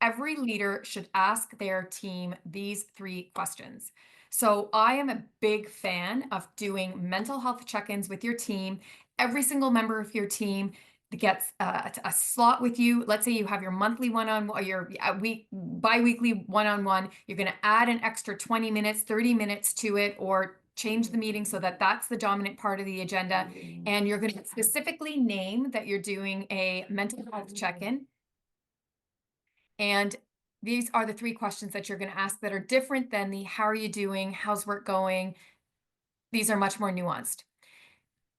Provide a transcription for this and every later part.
every leader should ask their team these 3 questions. So I am a big fan of doing mental health check-ins with your team. Every single member of your team gets a slot with you. Let's say you have your monthly one-on-one, your bi-weekly one-on-one. You're going to add an extra 20 minutes, 30 minutes to it, or change the meeting so that that's the dominant part of the agenda. And you're going to specifically name that you're doing a mental health check-in. And these are the 3 questions that you're going to ask that are different than the how are you doing? How's work going? These are much more nuanced.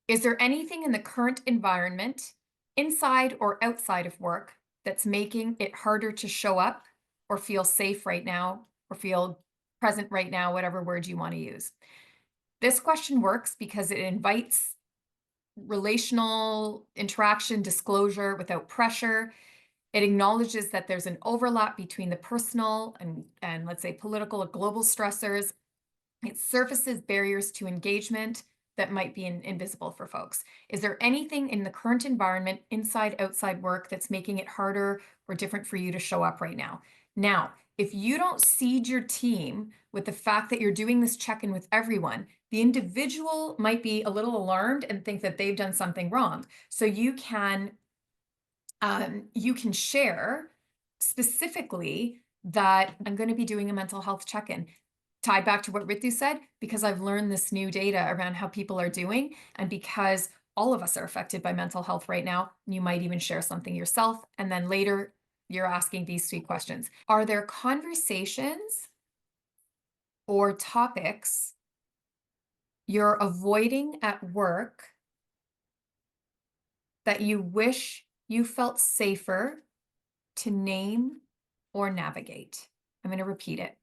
Is there anything in the current environment, inside or outside of work, that's making it harder to show up or feel safe right now or feel present right now, whatever word you want to use? This question works because it invites relational interaction, disclosure without pressure. It acknowledges that there's an overlap between the personal and let's say political or global stressors. It surfaces barriers to engagement that might be invisible for folks. Is there anything in the current environment, inside, outside work, that's making it harder or different for you to show up right now? Now, if you don't seed your team with the fact that you're doing this check-in with everyone, the individual might be a little alarmed and think that they've done something wrong. So you can share specifically that I'm going to be doing a mental health check-in, tied back to what Ritu said, because I've learned this new data around how people are doing, and because all of us are affected by mental health right now. You might even share something yourself, and then later you're asking these 3 questions. Are there conversations or topics you're avoiding at work that you wish you felt safer to name or navigate? I'm going to repeat it.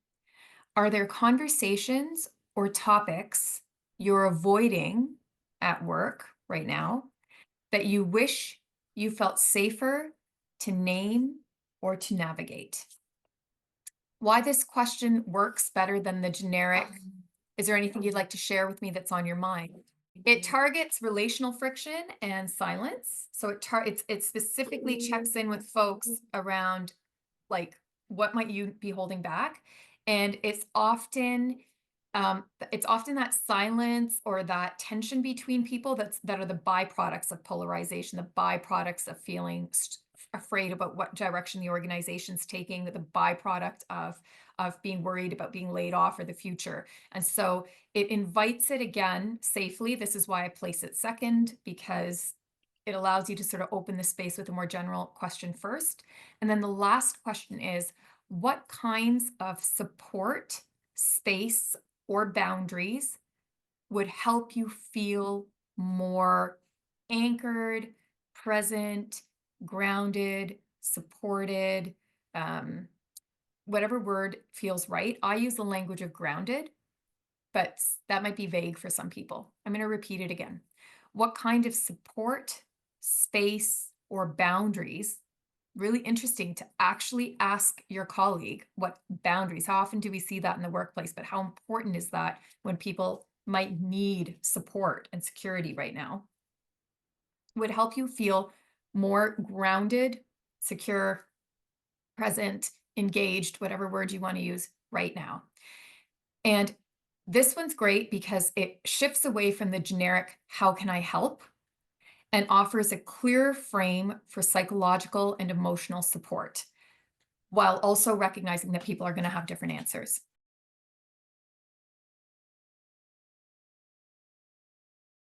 Are there conversations or topics you're avoiding at work right now that you wish you felt safer to name or to navigate? Why this question works better than the generic, is there anything you'd like to share with me that's on your mind? It targets relational friction and silence. So it specifically checks in with folks around, like, what might you be holding back? And it's often that silence or that tension between people that are the byproducts of polarization, the byproducts of feeling afraid about what direction the organization's taking, the byproduct of being worried about being laid off or the future. And so it invites it again safely. This is why I place it second, because it allows you to sort of open the space with a more general question first. And then the last question is, what kinds of support, space, or boundaries would help you feel more anchored, present, grounded, supported, whatever word feels right. I use the language of grounded, but that might be vague for some people. I'm going to repeat it again. What kind of support, space, or boundaries? Really interesting to actually ask your colleague what boundaries. How often do we see that in the workplace? But how important is that when people might need support and security right now? Would help you feel more grounded, secure, present, engaged, whatever word you want to use right now. And this one's great because it shifts away from the generic, how can I help? And offers a clear frame for psychological and emotional support, while also recognizing that people are going to have different answers.